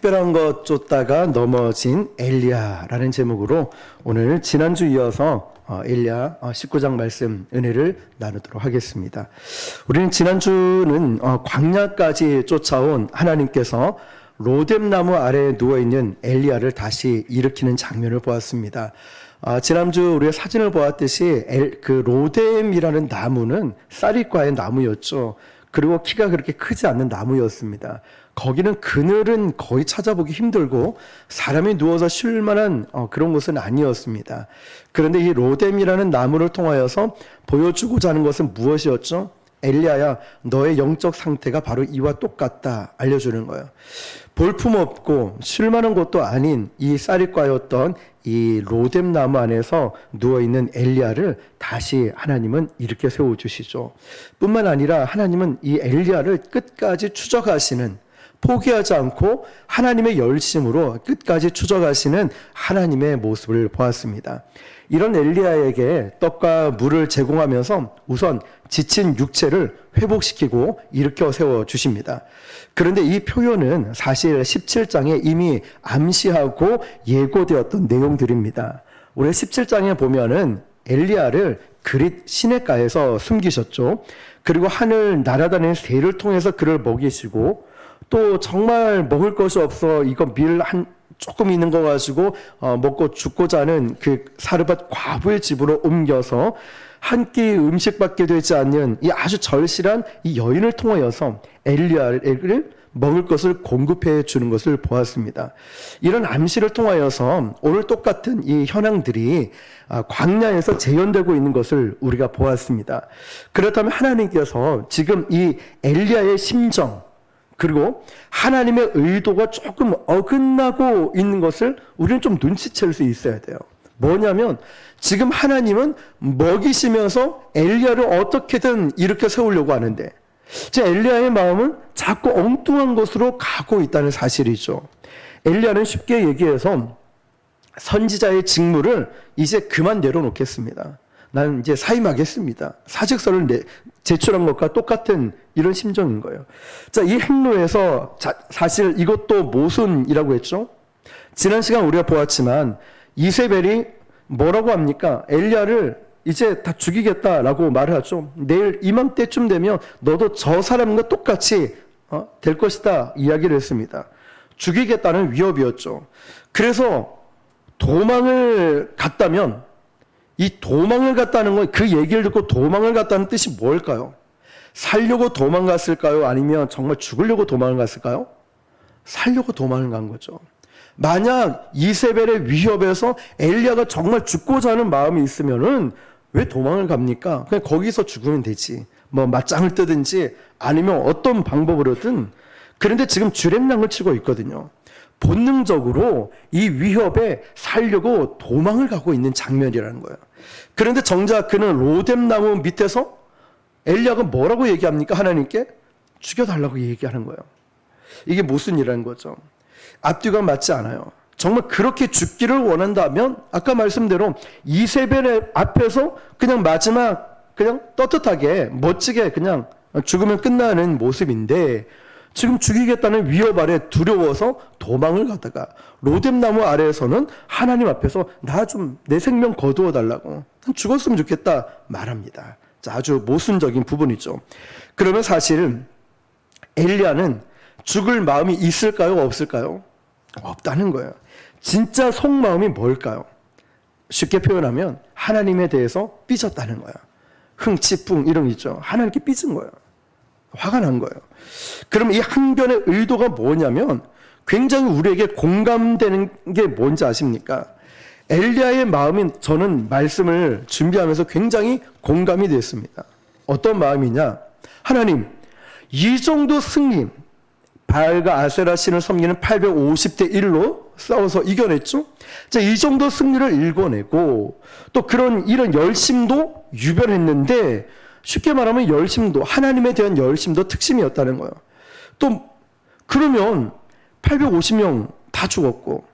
특별한 것 쫓다가 넘어진 엘리야라는 제목으로 오늘 지난주 이어서 엘리야 19장 말씀 은혜를 나누도록 하겠습니다. 우리는 지난주는 광야까지 쫓아온 하나님께서 로뎀나무 아래에 누워있는 엘리야를 다시 일으키는 장면을 보았습니다. 지난주 우리가 사진을 보았듯이 그 로뎀이라는 나무는 쌀이과의 나무였죠. 그리고 키가 그렇게 크지 않는 나무였습니다. 거기는 그늘은 거의 찾아보기 힘들고 사람이 누워서 쉴 만한 그런 곳은 아니었습니다. 그런데 이 로뎀이라는 나무를 통하여서 보여주고자 하는 것은 무엇이었죠? 엘리야야, 너의 영적 상태가 바로 이와 똑같다 알려주는 거예요. 볼품없고 쉴만한 곳도 아닌 이 쌀이과였던 이 로뎀 나무 안에서 누워있는 엘리야를 다시 하나님은 이렇게 세워주시죠. 뿐만 아니라 하나님은 이 엘리야를 끝까지 추적하시는, 포기하지 않고 하나님의 열심으로 끝까지 추적하시는 하나님의 모습을 보았습니다. 이런 엘리야에게 떡과 물을 제공하면서 우선 지친 육체를 회복시키고 일으켜 세워주십니다. 그런데 이 표현은 사실 17장에 이미 암시하고 예고되었던 내용들입니다. 우리 17장에 보면은 엘리야를 그릿 시내가에서 숨기셨죠. 그리고 하늘 날아다니는 새를 통해서 그를 먹이시고, 또 정말 먹을 것이 없어 이거 밀 조금 있는 거 가지고 먹고 죽고자 하는 그 사르밧 과부의 집으로 옮겨서 한 끼 음식밖에 되지 않는 이 아주 절실한 이 여인을 통하여서 엘리야를 먹을 것을 공급해 주는 것을 보았습니다. 이런 암시를 통하여서 오늘 똑같은 이 현황들이 광야에서 재현되고 있는 것을 우리가 보았습니다. 그렇다면 하나님께서 지금 이 엘리야의 심정, 그리고 하나님의 의도가 조금 어긋나고 있는 것을 우리는 좀 눈치챌 수 있어야 돼요. 뭐냐면 지금 하나님은 먹이시면서 엘리야를 어떻게든 일으켜 세우려고 하는데, 제 엘리야의 마음은 자꾸 엉뚱한 곳으로 가고 있다는 사실이죠. 엘리야는 쉽게 얘기해서 선지자의 직무를 이제 그만 내려놓겠습니다. 나는 이제 사임하겠습니다. 사직서를 제출한 것과 똑같은 이런 심정인 거예요. 자, 이 행로에서 사실 이것도 모순이라고 했죠. 지난 시간 우리가 보았지만 이세벨이 뭐라고 합니까? 엘리야를 이제 다 죽이겠다라고 말을 하죠. 내일 이맘때쯤 되면 너도 저 사람과 똑같이 될 것이다 이야기를 했습니다. 죽이겠다는 위협이었죠. 그래서 도망을 갔다면, 이 도망을 갔다는 건, 그 얘기를 듣고 도망을 갔다는 뜻이 뭘까요? 살려고 도망갔을까요? 아니면 정말 죽으려고 도망을 갔을까요? 살려고 도망을 간 거죠. 만약 이세벨의 위협에서 엘리야가 정말 죽고자 하는 마음이 있으면은 왜 도망을 갑니까? 그냥 거기서 죽으면 되지. 뭐 맞짱을 뜨든지 아니면 어떤 방법으로든. 그런데 지금 주랭랑을 치고 있거든요. 본능적으로 이 위협에 살려고 도망을 가고 있는 장면이라는 거예요. 그런데 정작 그는 로뎀 나무 밑에서 엘리야가 뭐라고 얘기합니까? 하나님께 죽여달라고 얘기하는 거예요. 이게 무슨 일이라는 거죠? 앞뒤가 맞지 않아요. 정말 그렇게 죽기를 원한다면 아까 말씀대로 이세벨의 앞에서 그냥 마지막 그냥 떳떳하게 멋지게 그냥 죽으면 끝나는 모습인데, 지금 죽이겠다는 위협 아래 두려워서 도망을 가다가 로뎀 나무 아래에서는 하나님 앞에서 나 좀 내 생명 거두어 달라고, 죽었으면 좋겠다 말합니다. 자, 아주 모순적인 부분이죠. 그러면 사실 엘리야는 죽을 마음이 있을까요? 없을까요? 없다는 거예요. 진짜 속마음이 뭘까요? 쉽게 표현하면 하나님에 대해서 삐졌다는 거예요. 흥치풍 이런 거 있죠. 하나님께 삐진 거예요. 화가 난 거예요. 그럼 이 항변의 의도가 뭐냐면 굉장히 우리에게 공감되는 게 뭔지 아십니까? 엘리야의 마음이, 저는 말씀을 준비하면서 굉장히 공감이 됐습니다. 어떤 마음이냐? 하나님, 이 정도 승리, 바알과 아세라 신을 섬기는 850대 1로 싸워서 이겨냈죠. 자, 이 정도 승리를 일궈내고 또 이런 열심도 유별했는데, 쉽게 말하면 열심도, 하나님에 대한 열심도 특심이었다는 거예요. 또 그러면 850명 다 죽었고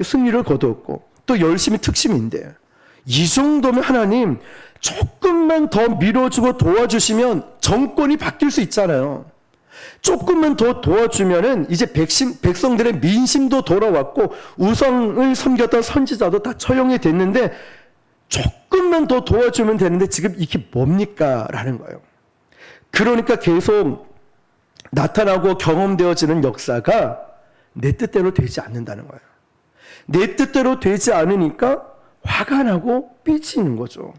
승리를 거두었고 또 열심이 특심인데, 이 정도면 하나님 조금만 더 밀어주고 도와주시면 정권이 바뀔 수 있잖아요. 조금만 더 도와주면은 이제 백성들의 민심도 돌아왔고 우상을 섬겼던 선지자도 다 처형이 됐는데 조금만 더 도와주면 되는데 지금 이게 뭡니까? 라는 거예요. 그러니까 계속 나타나고 경험되어지는 역사가 내 뜻대로 되지 않는다는 거예요. 내 뜻대로 되지 않으니까 화가 나고 삐치는 거죠.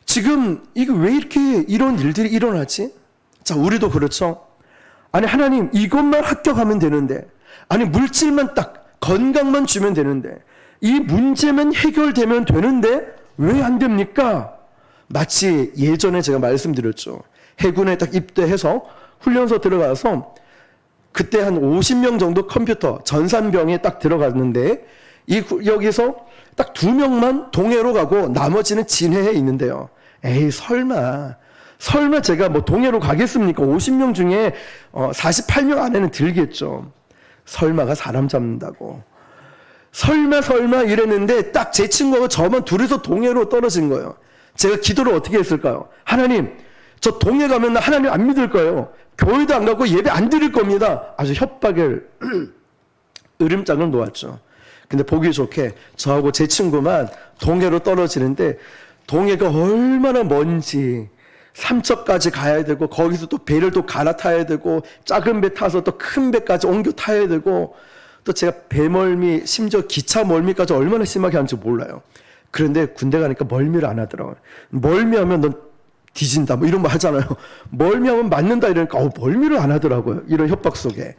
지금 이게 왜 이렇게 이런 일들이 일어나지? 자, 우리도 그렇죠. 아니, 하나님 이것만 합격하면 되는데, 아니 물질만 딱 건강만 주면 되는데, 이 문제만 해결되면 되는데 왜 안 됩니까? 마치 예전에 제가 말씀드렸죠. 해군에 딱 입대해서 훈련소 들어가서 그때 한 50명 정도 컴퓨터 전산병에 딱 들어갔는데 여기서 딱 2명만 동해로 가고 나머지는 진해에 있는데요. 에이, 설마 제가 뭐 동해로 가겠습니까? 50명 중에 48명 안에는 들겠죠. 설마가 사람 잡는다고. 설마 이랬는데 딱 제 친구하고 저만 둘이서 동해로 떨어진 거예요. 제가 기도를 어떻게 했을까요? 하나님, 저 동해 가면 하나님 안 믿을 거예요. 교회도 안 가고 예배 안 드릴 겁니다. 아주 협박을 으름장을 놓았죠. 근데 보기 좋게 저하고 제 친구만 동해로 떨어지는데 동해가 얼마나 먼지, 삼척까지 가야 되고 거기서 또 배를 또 갈아타야 되고 작은 배 타서 또 큰 배까지 옮겨 타야 되고 또 제가 배멀미 심지어 기차 멀미까지 얼마나 심하게 하는지 몰라요. 그런데 군대 가니까 멀미를 안 하더라고요. 멀미하면 넌 뒤진다 뭐 이런 거 하잖아요. 멀미하면 맞는다 이러니까 멀미를 안 하더라고요. 이런 협박 속에.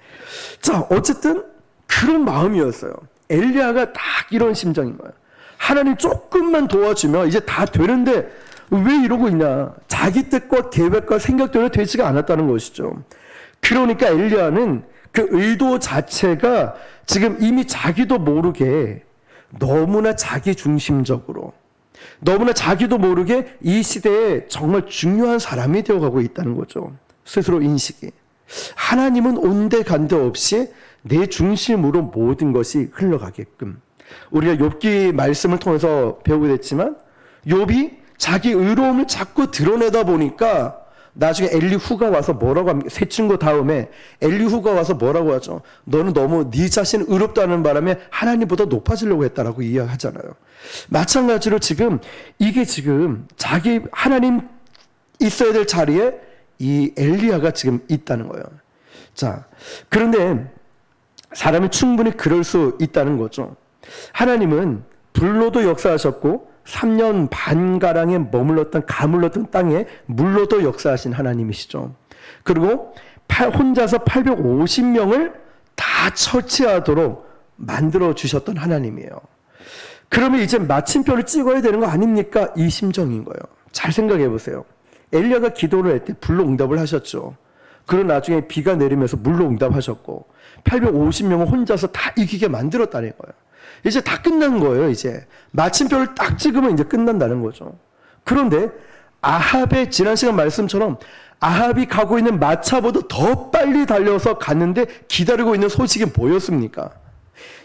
자, 어쨌든 그런 마음이었어요. 엘리야가 딱 이런 심정인 거예요. 하나님 조금만 도와주면 이제 다 되는데 왜 이러고 있냐. 자기 뜻과 계획과 생각대로 되지가 않았다는 것이죠. 그러니까 엘리야는 그 의도 자체가 지금 이미 자기도 모르게 너무나 자기중심적으로 너무나 자기도 모르게 이 시대에 정말 중요한 사람이 되어가고 있다는 거죠. 스스로 인식이. 하나님은 온데간데 없이 내 중심으로 모든 것이 흘러가게끔. 우리가 욥기 말씀을 통해서 배우게 됐지만 욥이 자기 의로움을 자꾸 드러내다 보니까 나중에 엘리후가 와서 뭐라고 합니까? 세 친구 다음에 엘리후가 와서 뭐라고 하죠? 너는 너무 네 자신 의롭다는 바람에 하나님보다 높아지려고 했다라고 이야기하잖아요. 마찬가지로 지금 이게 지금 자기 하나님 있어야 될 자리에 이 엘리야가 지금 있다는 거예요. 자, 그런데 사람이 충분히 그럴 수 있다는 거죠. 하나님은 불로도 역사하셨고 3년 반가량에 가물렀던 땅에 물로도 역사하신 하나님이시죠. 그리고 혼자서 850명을 다 처치하도록 만들어 주셨던 하나님이에요. 그러면 이제 마침표를 찍어야 되는 거 아닙니까? 이 심정인 거예요. 잘 생각해 보세요. 엘리야가 기도를 할 때 불로 응답을 하셨죠. 그리고 나중에 비가 내리면서 물로 응답하셨고 850명을 혼자서 다 이기게 만들었다는 거예요. 이제 다 끝난 거예요. 이제 마침표를 딱 찍으면 이제 끝난다는 거죠. 그런데 아합의 지난 시간 말씀처럼 아합이 가고 있는 마차보다 더 빨리 달려서 갔는데 기다리고 있는 소식이 뭐였습니까?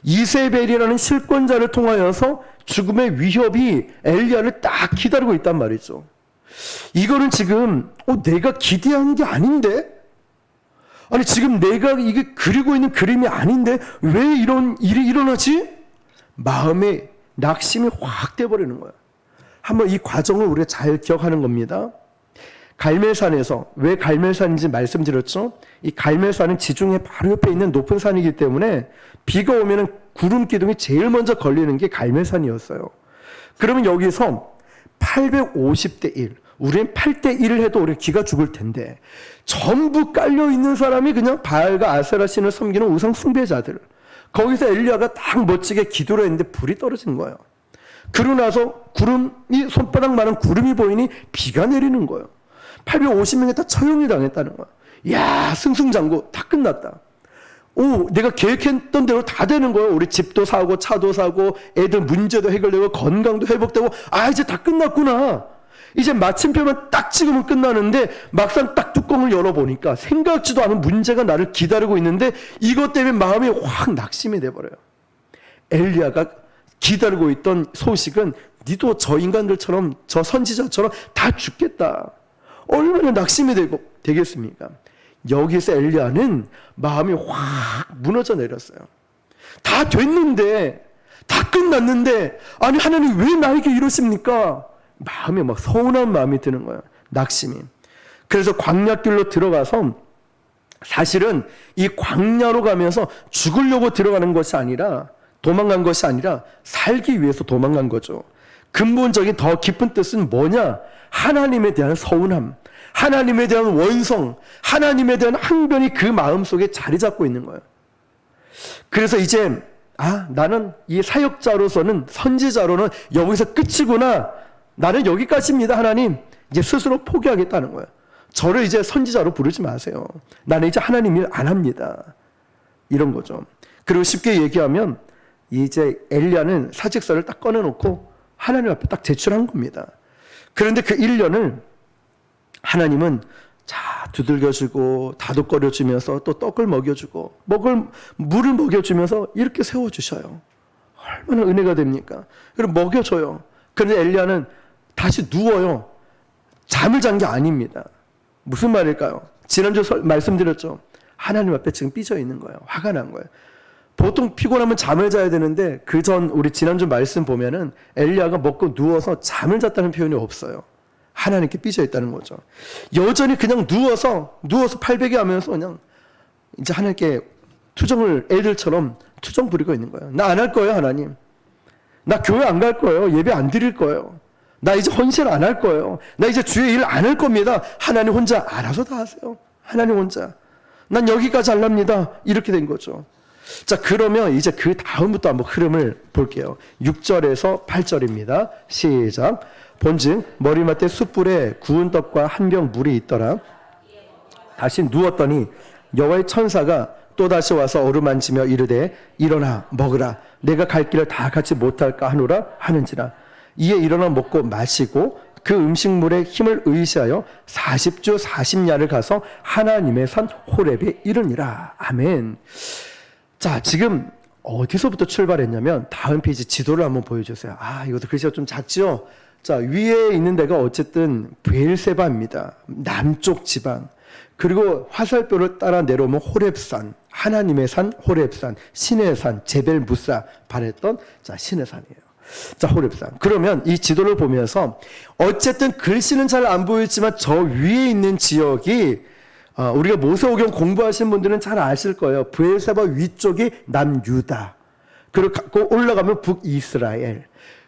이세벨이라는 실권자를 통하여서 죽음의 위협이 엘리야를 딱 기다리고 있단 말이죠. 이거는 지금 내가 기대한 게 아닌데? 아니 지금 내가 이게 그리고 있는 그림이 아닌데 왜 이런 일이 일어나지? 마음에 낙심이 확 돼버리는 거예요. 한번 이 과정을 우리가 잘 기억하는 겁니다. 갈멜산에서, 왜 갈멜산인지 말씀드렸죠? 이 갈멜산은 지중해 바로 옆에 있는 높은 산이기 때문에 비가 오면 구름 기둥이 제일 먼저 걸리는 게 갈멜산이었어요. 그러면 여기서 850대 1, 우리는 8대 1을 해도 우리 기가 죽을 텐데 전부 깔려있는 사람이 그냥 바알과 아세라 신을 섬기는 우상 숭배자들. 거기서 엘리야가 딱 멋지게 기도를 했는데 불이 떨어진 거예요. 그러고 나서 구름이 손바닥만한 구름이 보이니 비가 내리는 거예요. 850명이 다 처형이 당했다는 거야. 이야, 승승장구 다 끝났다. 내가 계획했던 대로 다 되는 거예요. 우리 집도 사고 차도 사고 애들 문제도 해결되고 건강도 회복되고 이제 다 끝났구나. 이제 마침표만 딱 찍으면 끝나는데 막상 딱 뚜껑을 열어보니까 생각지도 않은 문제가 나를 기다리고 있는데 이것 때문에 마음이 확 낙심이 돼버려요. 엘리야가 기다리고 있던 소식은 니도 저 인간들처럼 저 선지자처럼 다 죽겠다. 얼마나 낙심이 되겠습니까? 여기서 엘리야는 마음이 확 무너져 내렸어요. 다 됐는데, 다 끝났는데, 아니 하나님 왜 나에게 이러십니까? 마음에 막 서운한 마음이 드는 거예요. 낙심이. 그래서 광야길로 들어가서 사실은 이 광야로 가면서 죽으려고 들어가는 것이 아니라, 도망간 것이 아니라 살기 위해서 도망간 거죠. 근본적인 더 깊은 뜻은 뭐냐? 하나님에 대한 서운함, 하나님에 대한 원성, 하나님에 대한 항변이 그 마음속에 자리 잡고 있는 거예요. 그래서 이제 나는 이 사역자로서는, 선지자로는 여기서 끝이구나, 나는 여기까지입니다 하나님, 이제 스스로 포기하겠다는 거예요. 저를 이제 선지자로 부르지 마세요. 나는 이제 하나님 일 안 합니다. 이런 거죠. 그리고 쉽게 얘기하면 이제 엘리야는 사직서를 딱 꺼내놓고 하나님 앞에 딱 제출한 겁니다. 그런데 그 1년을 하나님은 두들겨주고 다독거려주면서 또 떡을 먹여주고 물을 먹여주면서 이렇게 세워주셔요. 얼마나 은혜가 됩니까? 그리고 먹여줘요. 그런데 엘리야는 다시 누워요. 잠을 잔 게 아닙니다. 무슨 말일까요? 지난주 말씀드렸죠. 하나님 앞에 지금 삐져 있는 거예요. 화가 난 거예요. 보통 피곤하면 잠을 자야 되는데 그 전 우리 지난주 말씀 보면은 엘리야가 먹고 누워서 잠을 잤다는 표현이 없어요. 하나님께 삐져 있다는 거죠. 여전히 그냥 누워서 팔베개 하면서 그냥 이제 하나님께 애들처럼 투정 부리고 있는 거예요. 나 안 할 거예요, 하나님. 나 교회 안 갈 거예요. 예배 안 드릴 거예요. 나 이제 헌신 안 할 거예요. 나 이제 주의 일 안 할 겁니다. 하나님 혼자 알아서 다 하세요. 하나님 혼자. 난 여기까지 할랍니다. 이렇게 된 거죠. 자, 그러면 이제 그 다음부터 한번 흐름을 볼게요. 6절에서 8절입니다. 시작. 본즉 머리맡에 숯불에 구운 떡과 한 병 물이 있더라. 다시 누웠더니 여호와의 천사가 또다시 와서 어루만지며 이르되 일어나 먹으라. 내가 갈 길을 다 같이 못할까 하노라 하는지라. 이에 일어나 먹고 마시고 그 음식물에 힘을 의지하여 40주 40야를 가서 하나님의 산 호렙에 이르니라. 아멘. 자, 지금 어디서부터 출발했냐면 다음 페이지 지도를 한번 보여주세요. 이것도 글씨가 좀 작죠? 자, 위에 있는 데가 어쨌든 브엘세바입니다. 남쪽 지방. 그리고 화살표를 따라 내려오면 호렙산, 하나님의 산 호렙산, 신의 산 제벨 무사 발했던 신의 산이에요. 자, 호렙산. 그러면 이 지도를 보면서 어쨌든 글씨는 잘 안 보이지만 저 위에 있는 지역이 우리가 모세오경 공부하신 분들은 잘 아실 거예요. 브엘세바 위쪽이 남유다. 그리고 올라가면 북이스라엘.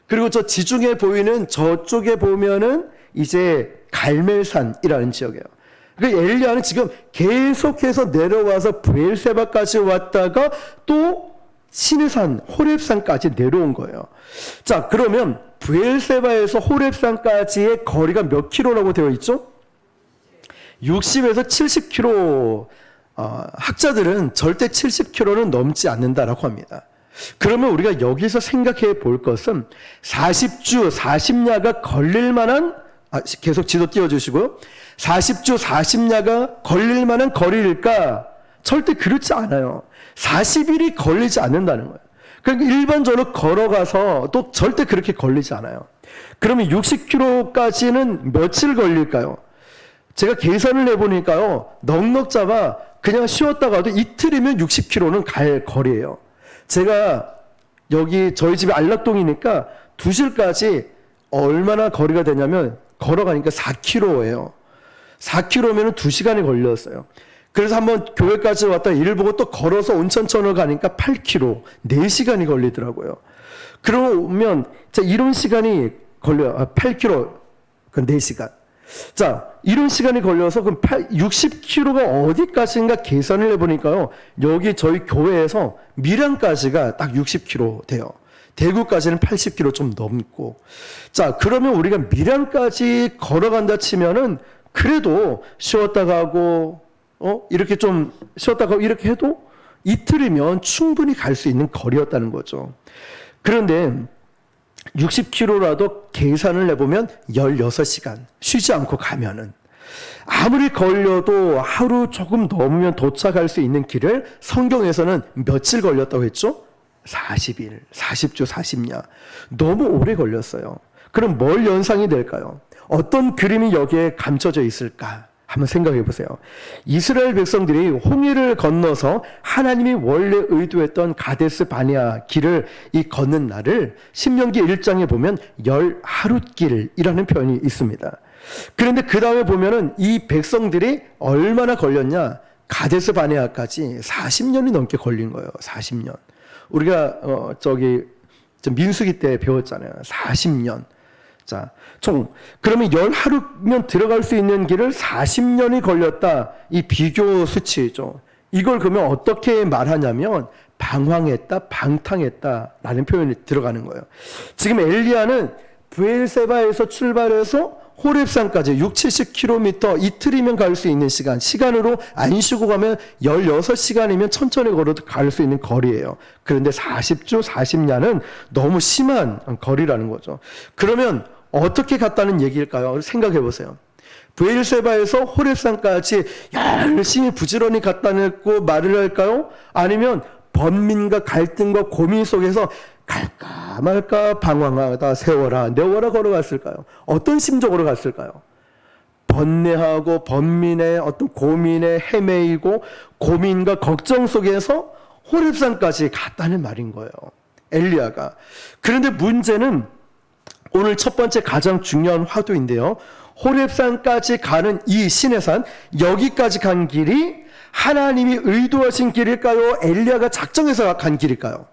그리고 저 지중해 보이는 저쪽에 보면은 이제 갈멜산이라는 지역이에요. 그러니까 엘리야는 지금 계속해서 내려와서 브엘세바까지 왔다가 또 시내산 호렙산까지 내려온 거예요. 자, 그러면 브엘세바에서 호렙산까지의 거리가 몇 킬로라고 되어 있죠? 60에서 70km. 학자들은 절대 70km는 넘지 않는다라고 합니다. 그러면 우리가 여기서 생각해 볼 것은 40주 40야가 걸릴 만한, 계속 지도 띄워주시고요. 40주 40야가 걸릴 만한 거리일까? 절대 그렇지 않아요. 40일이 걸리지 않는다는 거예요. 그러니까 일반적으로 걸어가서 또 절대 그렇게 걸리지 않아요. 그러면 60km까지는 며칠 걸릴까요? 제가 계산을 해보니까요, 넉넉 잡아 그냥 쉬었다가도 이틀이면 60km는 갈 거리예요. 제가 여기 저희 집이 안락동이니까 두실까지 얼마나 거리가 되냐면 걸어가니까 4km예요. 4km면 2시간이 걸렸어요. 그래서 한번 교회까지 왔다 일 보고 또 걸어서 온천천을 가니까 8km, 4시간이 걸리더라고요. 그러면 이런 시간이 걸려요. 8km, 그 4시간. 자, 이런 시간이 걸려서 그럼 60km가 어디까지인가 계산을 해보니까요, 여기 저희 교회에서 밀양까지가 딱 60km 돼요. 대구까지는 80km 좀 넘고. 자, 그러면 우리가 밀양까지 걸어간다 치면은 그래도 쉬었다 가고 이렇게 좀 쉬었다 가고 이렇게 해도 이틀이면 충분히 갈 수 있는 거리였다는 거죠. 그런데 60km라도 계산을 해보면 16시간 쉬지 않고 가면은, 아무리 걸려도 하루 조금 넘으면 도착할 수 있는 길을 성경에서는 며칠 걸렸다고 했죠? 40일, 40주, 40야. 너무 오래 걸렸어요. 그럼 뭘 연상이 될까요? 어떤 그림이 여기에 감춰져 있을까? 한번 생각해 보세요. 이스라엘 백성들이 홍해를 건너서 하나님이 원래 의도했던 가데스 바네아 길을 이 걷는 날을 신명기 1장에 보면 10하룻길이라는 표현이 있습니다. 그런데 그 다음에 보면은 이 백성들이 얼마나 걸렸냐? 가데스 바네아까지 40년이 넘게 걸린 거예요. 40년. 우리가 민수기 때 배웠잖아요. 40년. 자, 그러면 10하루면 들어갈 수 있는 길을 40년이 걸렸다. 이 비교 수치죠. 이걸 그러면 어떻게 말하냐면 방황했다, 방탕했다 라는 표현이 들어가는 거예요. 지금 엘리야는 브엘세바에서 출발해서 호렙산까지 60-70km 이틀이면 갈 수 있는 시간으로 안 쉬고 가면 16시간이면 천천히 걸어도 갈 수 있는 거리예요. 그런데 40주, 40년은 너무 심한 거리라는 거죠. 그러면 어떻게 갔다는 얘기일까요? 생각해 보세요. 브엘세바에서 호렙산까지 열심히 부지런히 갔다고 말을 할까요? 아니면 번민과 갈등과 고민 속에서 갈까 말까 방황하다 세워라 내워라 걸어갔을까요? 어떤 심정으로 갔을까요? 번뇌하고 번민의 어떤 고민에 헤매이고 고민과 걱정 속에서 호렙산까지 갔다는 말인 거예요. 엘리야가. 그런데 문제는 오늘 첫 번째 가장 중요한 화두인데요. 호렙산까지 가는 이 시내산, 여기까지 간 길이 하나님이 의도하신 길일까요? 엘리야가 작정해서 간 길일까요?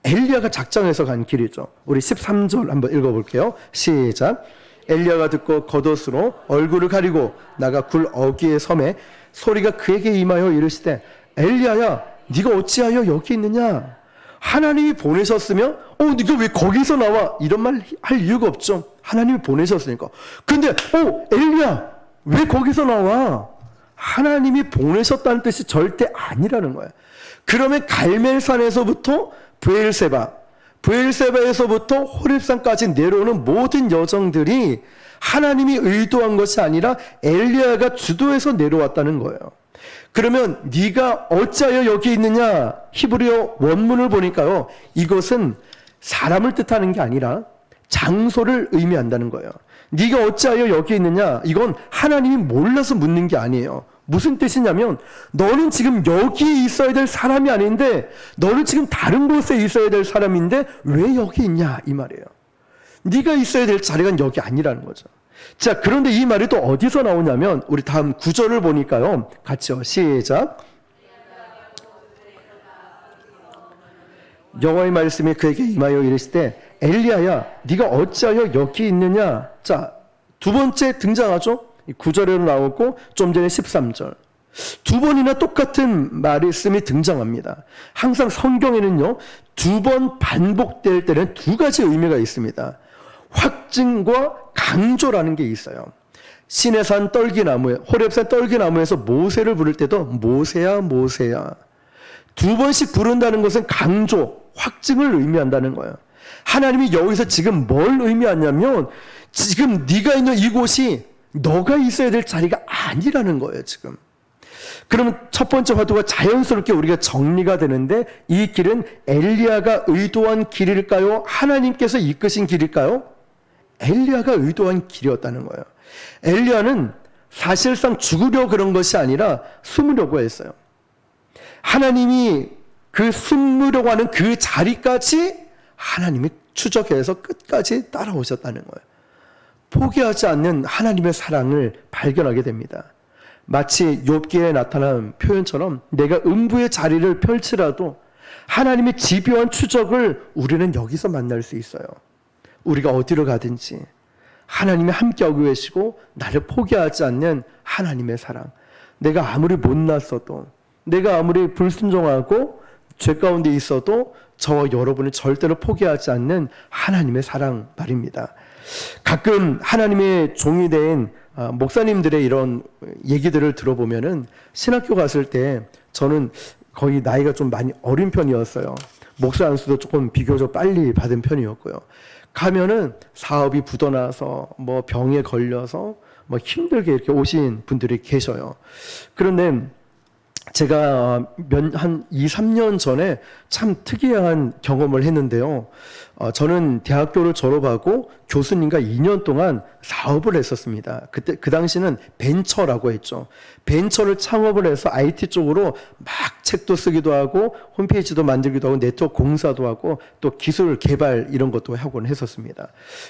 엘리야가 작정해서 간 길이죠. 우리 13절 한번 읽어볼게요. 시작. 엘리야가 듣고 겉옷으로 얼굴을 가리고 나가 굴 어귀에 섬에 소리가 그에게 임하여 이르시되 엘리야야 네가 어찌하여 여기 있느냐? 하나님이 보내셨으면 네가 왜 거기서 나와? 이런 말 할 이유가 없죠. 하나님이 보내셨으니까. 근데 엘리야 왜 거기서 나와? 하나님이 보내셨다는 뜻이 절대 아니라는 거예요. 그러면 갈멜산에서부터 브엘세바에서부터 호렙산까지 내려오는 모든 여정들이 하나님이 의도한 것이 아니라 엘리야가 주도해서 내려왔다는 거예요. 그러면 네가 어찌하여 여기 있느냐? 히브리어 원문을 보니까요. 이것은 사람을 뜻하는 게 아니라 장소를 의미한다는 거예요. 네가 어찌하여 여기 있느냐? 이건 하나님이 몰라서 묻는 게 아니에요. 무슨 뜻이냐면 너는 지금 여기 있어야 될 사람이 아닌데 너는 지금 다른 곳에 있어야 될 사람인데 왜 여기 있냐? 이 말이에요. 네가 있어야 될 자리가 여기 아니라는 거죠. 자, 그런데 이 말이 또 어디서 나오냐면 우리 다음 9절을 보니까요. 같이요. 시작. 여호와의 말씀이 그에게 임하여 이르시되 엘리야야 네가 어찌하여 여기 있느냐. 자, 두 번째 등장하죠. 9절에도 나오고 좀 전에 13절. 두 번이나 똑같은 말씀이 등장합니다. 항상 성경에는요. 두 번 반복될 때는 두 가지 의미가 있습니다. 확증과 강조라는 게 있어요. 시내산 떨기나무에 호렙산 떨기나무에서 모세를 부를 때도 모세야 모세야. 두 번씩 부른다는 것은 강조, 확증을 의미한다는 거예요. 하나님이 여기서 지금 뭘 의미하냐면 지금 네가 있는 이곳이 너가 있어야 될 자리가 아니라는 거예요, 지금. 그러면 첫 번째 화두가 자연스럽게 우리가 정리가 되는데 이 길은 엘리야가 의도한 길일까요? 하나님께서 이끄신 길일까요? 엘리야가 의도한 길이었다는 거예요. 엘리야는 사실상 죽으려 그런 것이 아니라 숨으려고 했어요. 하나님이 그 숨으려고 하는 그 자리까지 하나님이 추적해서 끝까지 따라오셨다는 거예요. 포기하지 않는 하나님의 사랑을 발견하게 됩니다. 마치 욥기에 나타난 표현처럼 내가 음부의 자리를 펼치라도 하나님의 집요한 추적을 우리는 여기서 만날 수 있어요. 우리가 어디로 가든지 하나님이 함께하고 계시고 나를 포기하지 않는 하나님의 사랑. 내가 아무리 못났어도 내가 아무리 불순종하고 죄 가운데 있어도 저와 여러분을 절대로 포기하지 않는 하나님의 사랑 말입니다. 가끔 하나님의 종이 된 목사님들의 이런 얘기들을 들어보면은 신학교 갔을 때 저는 거의 나이가 좀 많이 어린 편이었어요. 목사 안수도 조금 비교적 빨리 받은 편이었고요. 가면은 사업이 부도나서 뭐 병에 걸려서 뭐 힘들게 이렇게 오신 분들이 계셔요. 그런데 제가 한 2, 3년 전에 참 특이한 경험을 했는데요. 저는 대학교를 졸업하고 교수님과 2년 동안 사업을 했었습니다. 그때, 그 당시는 벤처라고 했죠. 벤처를 창업을 해서 IT 쪽으로 막 책도 쓰기도 하고 홈페이지도 만들기도 하고 네트워크 공사도 하고 또 기술 개발 이런 것도 하곤 했었습니다.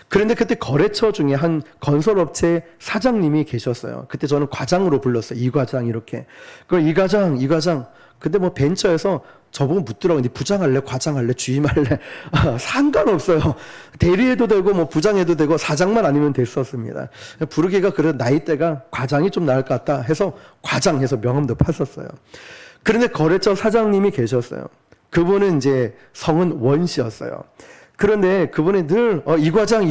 그런데 그때 거래처 중에 한 건설업체 사장님이 계셨어요. 그때 저는 과장으로 불렀어요. 이 과장 이렇게. 이 과장. 근데 뭐 벤처에서 저보고 묻더라고요. 네 부장할래? 과장할래? 주임할래? 상관없어요. 대리해도 되고 뭐 부장해도 되고 사장만 아니면 됐었습니다. 부르기가 그래도 나이대가 과장이 좀 나을 것 같다 해서 과장해서 명함도 팠었어요. 그런데 거래처 사장님이 계셨어요. 그분은 이제 성은 원 씨였어요. 그런데 그분이 늘 이 과장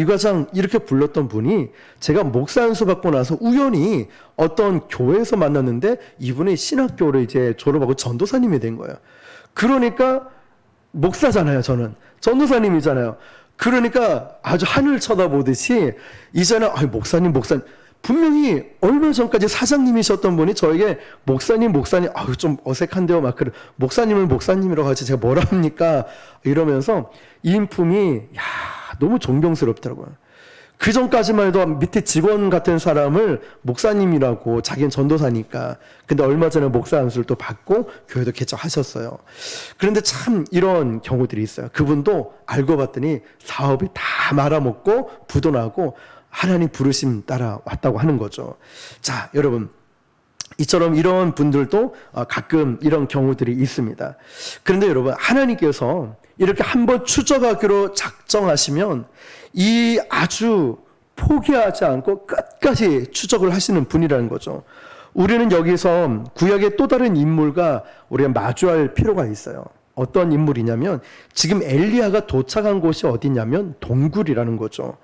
이렇게 불렀던 분이 제가 목사 안수 받고 나서 우연히 어떤 교회에서 만났는데 이분이 신학교를 이제 졸업하고 전도사님이 된 거예요. 그러니까 목사잖아요, 저는. 전도사님이잖아요. 그러니까 아주 하늘 쳐다보듯이 이제는 목사님 분명히 얼마 전까지 사장님이셨던 분이 저에게 목사님 좀 어색한데요. 막 그래. 목사님을 목사님이라고 하지 제가 뭐라 합니까? 이러면서 인품이 너무 존경스럽더라고요. 그 전까지만 해도 밑에 직원 같은 사람을 목사님이라고, 자기는 전도사니까. 근데 얼마 전에 목사 안수를 또 받고 교회도 개척하셨어요. 그런데 참 이런 경우들이 있어요. 그분도 알고 봤더니 사업이 다 말아먹고 부도나고 하나님 부르심 따라 왔다고 하는 거죠. 자, 여러분. 이처럼 이런 분들도 가끔 이런 경우들이 있습니다. 그런데 여러분, 하나님께서 이렇게 한번 추적하기로 작정하시면 이 아주 포기하지 않고 끝까지 추적을 하시는 분이라는 거죠. 우리는 여기서 구약의 또 다른 인물과 우리가 마주할 필요가 있어요. 어떤 인물이냐면 지금 엘리야가 도착한 곳이 어디냐면 동굴이라는 거죠.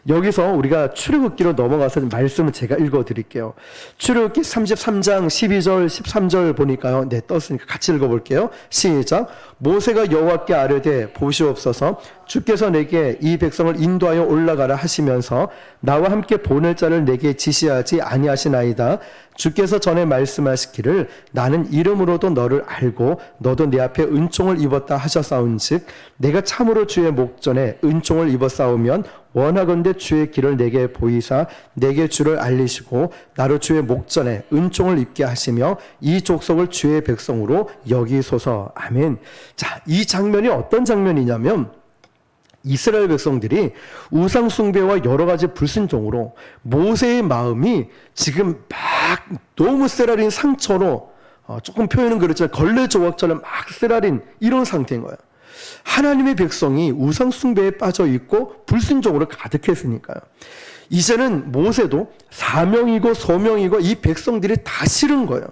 여기서 우리가 출애굽기로 넘어가서 말씀을 제가 읽어드릴게요. 출애굽기 33장 12절 13절 보니까요. 네, 떴으니까 같이 읽어볼게요. 시작. 모세가 여호와께 아뢰되 보시옵소서 주께서 내게 이 백성을 인도하여 올라가라 하시면서 나와 함께 보낼 자를 내게 지시하지 아니하시나이다. 주께서 전에 말씀하시기를 나는 이름으로도 너를 알고 너도 내 앞에 은총을 입었다 하셨사온즉 내가 참으로 주의 목전에 은총을 입었사오면 원하건대 주의 길을 내게 보이사 내게 주를 알리시고 나로 주의 목전에 은총을 입게 하시며 이 족속을 주의 백성으로 여기소서. 아멘. 자, 이 장면이 어떤 장면이냐면 이스라엘 백성들이 우상 숭배와 여러 가지 불순종으로 모세의 마음이 지금 막 너무 쓰라린 상처로 조금 표현은 그렇지만 걸레 조각처럼 막 쓰라린 이런 상태인 거예요. 하나님의 백성이 우상 숭배에 빠져 있고 불순종으로 가득했으니까요. 이제는 모세도 사명이고 소명이고 이 백성들이 다 싫은 거예요.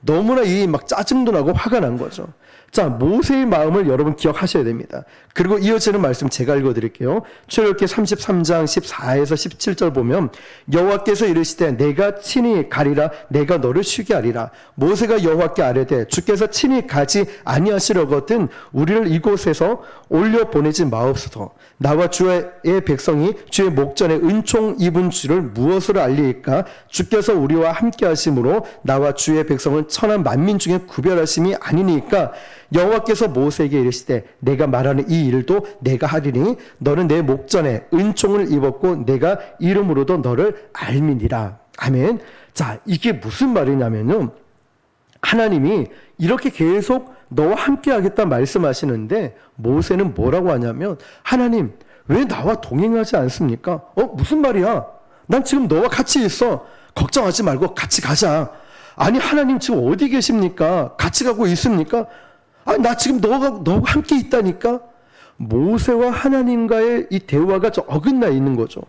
너무나 이 막 짜증도 나고 화가 난 거죠. 자, 모세의 마음을 여러분 기억하셔야 됩니다. 그리고 이어지는 말씀 제가 읽어드릴게요. 출애굽기 33장 14에서 17절 보면 여호와께서 이르시되 내가 친히 가리라 내가 너를 쉬게 하리라. 모세가 여호와께 아뢰되 주께서 친히 가지 아니하시려거든 우리를 이곳에서 올려 보내지 마옵소서. 나와 주의 백성이 주의 목전에 은총 입은 줄을 무엇으로 알리이까? 주께서 우리와 함께 하심으로 나와 주의 백성을 천한 만민 중에 구별하심이 아니니까. 여호와께서 모세에게 이르시되 내가 말하는 이 일도 내가 하리니 너는 내 목전에 은총을 입었고 내가 이름으로도 너를 알미니라. 아멘. 자, 이게 무슨 말이냐면요, 하나님이 이렇게 계속 너와 함께 하겠다 말씀하시는데 모세는 뭐라고 하냐면 하나님 왜 나와 동행하지 않습니까? 무슨 말이야? 난 지금 너와 같이 있어. 걱정하지 말고 같이 가자. 아니 하나님 지금 어디 계십니까? 같이 가고 있습니까? 나 지금 너와 함께 있다니까? 모세와 하나님과의 이 대화가 좀 어긋나 있는 거죠.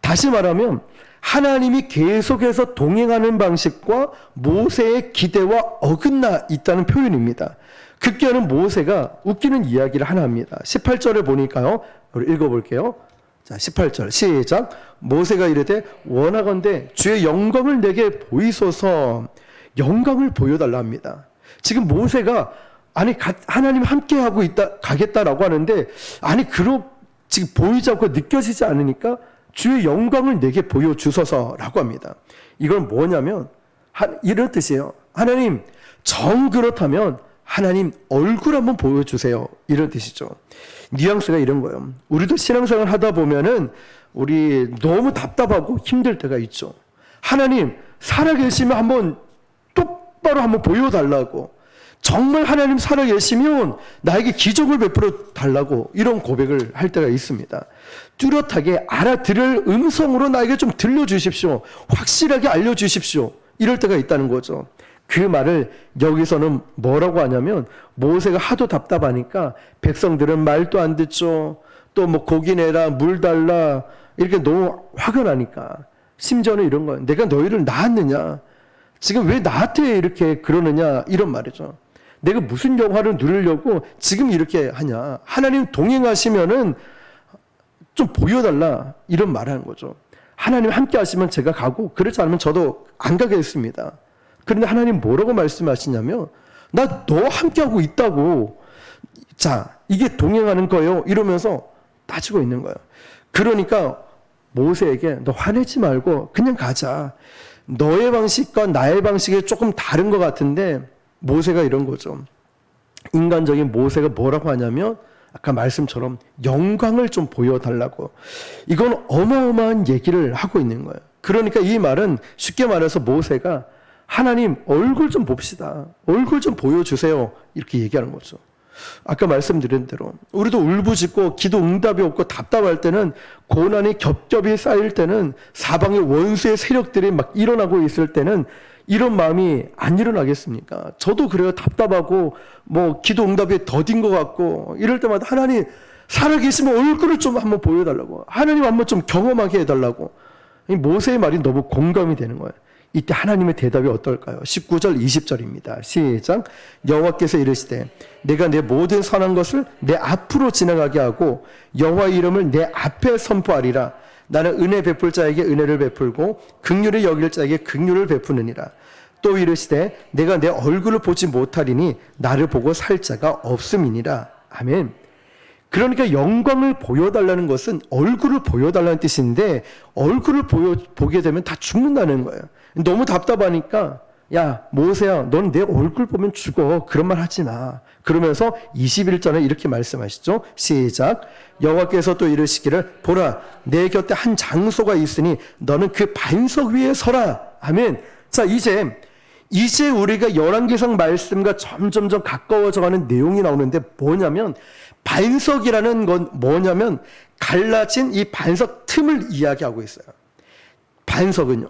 다시 말하면 하나님이 계속해서 동행하는 방식과 모세의 기대와 어긋나 있다는 표현입니다. 급기야는 모세가 웃기는 이야기를 하나 합니다. 18절을 보니까요. 우리 읽어볼게요. 자, 18절 시작. 모세가 이르되 원하건대 주의 영광을 내게 보이소서. 영광을 보여달라 합니다. 지금 모세가 하나님 함께하고 가겠다라고 하는데, 지금 보이지 않고 느껴지지 않으니까 주의 영광을 내게 보여주소서라고 합니다. 이건 뭐냐면, 이런 뜻이에요. 하나님 정 그렇다면 하나님 얼굴 한번 보여주세요. 이런 뜻이죠. 뉘앙스가 이런 거예요. 우리도 신앙생활 하다 보면은 우리 너무 답답하고 힘들 때가 있죠. 하나님 살아계시면 한번 똑바로 한번 보여달라고, 정말 하나님 살아계시면 나에게 기적을 베풀어 달라고, 이런 고백을 할 때가 있습니다. 뚜렷하게 알아들을 음성으로 나에게 좀 들려주십시오. 확실하게 알려주십시오. 이럴 때가 있다는 거죠. 그 말을 여기서는 뭐라고 하냐면, 모세가 하도 답답하니까 백성들은 말도 안 듣죠. 또 뭐 고기 내라, 물 달라, 이렇게 너무 화가 나니까 심지어는 이런 거예요. 내가 너희를 낳았느냐? 지금 왜 나한테 이렇게 그러느냐? 이런 말이죠. 내가 무슨 영화를 누리려고 지금 이렇게 하냐? 하나님 동행하시면은 좀 보여달라, 이런 말을 하는 거죠. 하나님 함께 하시면 제가 가고, 그렇지 않으면 저도 안 가겠습니다. 그런데 하나님 뭐라고 말씀하시냐면, 나 너 함께하고 있다고. 자, 이게 동행하는 거예요. 이러면서 따지고 있는 거예요. 그러니까 모세에게 너 화내지 말고 그냥 가자. 너의 방식과 나의 방식이 조금 다른 것 같은데, 모세가 이런 거죠. 인간적인 모세가 뭐라고 하냐면, 아까 말씀처럼 영광을 좀 보여달라고. 이건 어마어마한 얘기를 하고 있는 거예요. 그러니까 이 말은 쉽게 말해서 모세가 하나님 얼굴 좀 봅시다. 얼굴 좀 보여주세요. 이렇게 얘기하는 거죠. 아까 말씀드린 대로 우리도 울부짖고 기도 응답이 없고 답답할 때는, 고난이 겹겹이 쌓일 때는, 사방에 원수의 세력들이 막 일어나고 있을 때는 이런 마음이 안 일어나겠습니까? 저도 그래요. 답답하고 뭐 기도 응답이 더딘 것 같고 이럴 때마다 하나님 살아계시면 얼굴을 좀 한번 보여달라고, 하나님 한번 좀 경험하게 해달라고. 이 모세의 말이 너무 공감이 되는 거예요. 이때 하나님의 대답이 어떨까요? 19절 20절입니다. 시작. 여호와께서 이르시되 내가 내 모든 선한 것을 내 앞으로 지나가게 하고 여호와의 이름을 내 앞에 선포하리라. 나는 은혜 베풀 자에게 은혜를 베풀고 긍휼을 여길 자에게 긍휼을 베푸느니라. 또 이르시되 내가 내 얼굴을 보지 못하리니 나를 보고 살 자가 없음이니라. 아멘. 그러니까 영광을 보여달라는 것은 얼굴을 보여달라는 뜻인데, 얼굴을 보게 되면 다 죽는다는 거예요. 너무 답답하니까 야 모세야 넌 내 얼굴 보면 죽어, 그런 말 하지 마. 그러면서 21절에 이렇게 말씀하시죠. 시작. 여호와께서 또 이르시기를 보라 내 곁에 한 장소가 있으니 너는 그 반석 위에 서라. 아멘. 자 이제 우리가 열왕기상 말씀과 점점점 가까워져가는 내용이 나오는데, 뭐냐면 반석이라는 건 뭐냐면 갈라진 이 반석 틈을 이야기하고 있어요. 반석은요,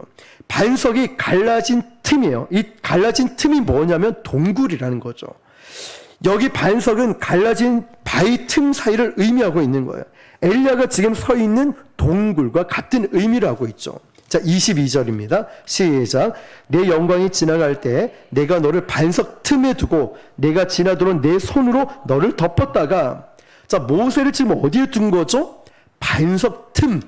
반석이 갈라진 틈이에요. 이 갈라진 틈이 뭐냐면 동굴이라는 거죠. 여기 반석은 갈라진 바위 틈 사이를 의미하고 있는 거예요. 엘리야가 지금 서 있는 동굴과 같은 의미를 하고 있죠. 자, 22절입니다. 시작. 내 영광이 지나갈 때 내가 너를 반석 틈에 두고 내가 지나도록 내 손으로 너를 덮었다가, 자, 모세를 지금 어디에 둔 거죠? 반석 틈.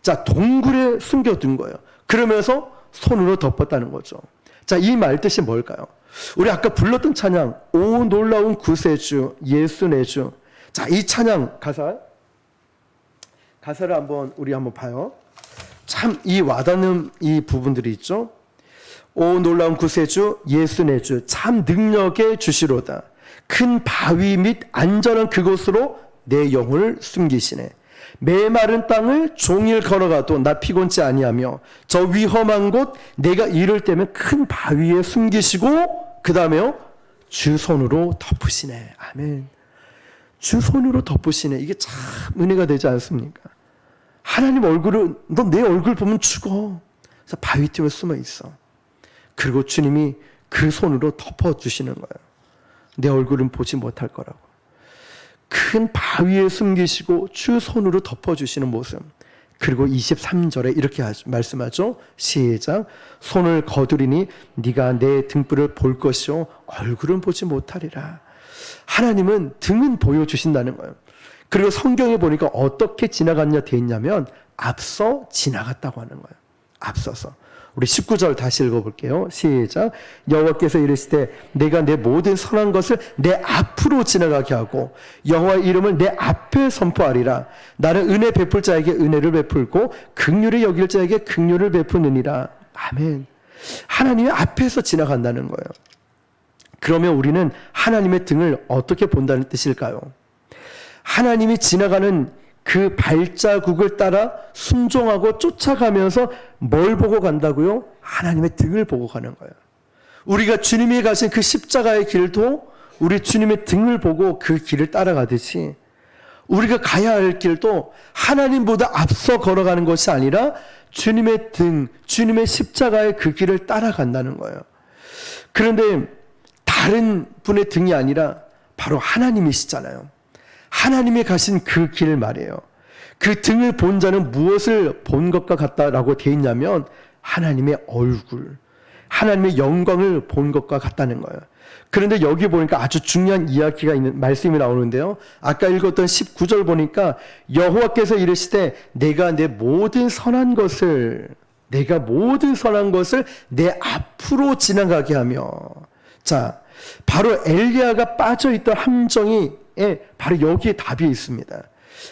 자, 동굴에 숨겨둔 거예요. 그러면서 손으로 덮었다는 거죠. 자, 이 말 뜻이 뭘까요? 우리 아까 불렀던 찬양, 오 놀라운 구세주 예수 내 주. 자, 이 찬양 가사를 우리 한번 봐요. 참 이 와닿는 이 부분들이 있죠. 오 놀라운 구세주 예수 내 주 참 능력의 주시로다. 큰 바위 및 안전한 그곳으로 내 영혼을 숨기시네. 메마른 땅을 종일 걸어가도 나 피곤치 아니하며 저 위험한 곳 내가 이를 때면 큰 바위에 숨기시고, 그 다음에요 주 손으로 덮으시네. 아멘. 주 손으로 덮으시네. 이게 참 은혜가 되지 않습니까? 하나님 얼굴을, 너 내 얼굴 보면 죽어. 그래서 바위 틈에 숨어 있어. 그리고 주님이 그 손으로 덮어주시는 거예요. 내 얼굴은 보지 못할 거라고. 큰 바위에 숨기시고 주 손으로 덮어주시는 모습. 그리고 23절에 이렇게 말씀하죠. 시작. 손을 거두리니 네가 내 등불을 볼 것이요 얼굴은 보지 못하리라. 하나님은 등은 보여주신다는 거예요. 그리고 성경에 보니까 어떻게 지나갔냐 돼 있냐면 앞서 지나갔다고 하는 거예요. 앞서서. 우리 19절 다시 읽어볼게요. 시작. 여호와께서 이르시되 내가 내 모든 선한 것을 내 앞으로 지나가게 하고 여호와의 이름을 내 앞에 선포하리라. 나는 은혜 베풀 자에게 은혜를 베풀고 긍휼히 여길 자에게 긍휼을 베푸느니라. 아멘. 하나님의 앞에서 지나간다는 거예요. 그러면 우리는 하나님의 등을 어떻게 본다는 뜻일까요? 하나님이 지나가는 그 발자국을 따라 순종하고 쫓아가면서 뭘 보고 간다고요? 하나님의 등을 보고 가는 거예요. 우리가 주님이 가신 그 십자가의 길도 우리 주님의 등을 보고 그 길을 따라가듯이 우리가 가야 할 길도 하나님보다 앞서 걸어가는 것이 아니라 주님의 등, 주님의 십자가의 그 길을 따라간다는 거예요. 그런데 다른 분의 등이 아니라 바로 하나님이시잖아요. 하나님이 가신 그 길 말이에요. 그 등을 본 자는 무엇을 본 것과 같다라고 되어 있냐면 하나님의 얼굴, 하나님의 영광을 본 것과 같다는 거예요. 그런데 여기 보니까 아주 중요한 이야기가 있는 말씀이 나오는데요. 아까 읽었던 19절 보니까 여호와께서 이르시되 내가 모든 선한 것을 내 앞으로 지나가게 하며. 자, 바로 엘리야가 빠져있던 함정이 바로 여기에 답이 있습니다.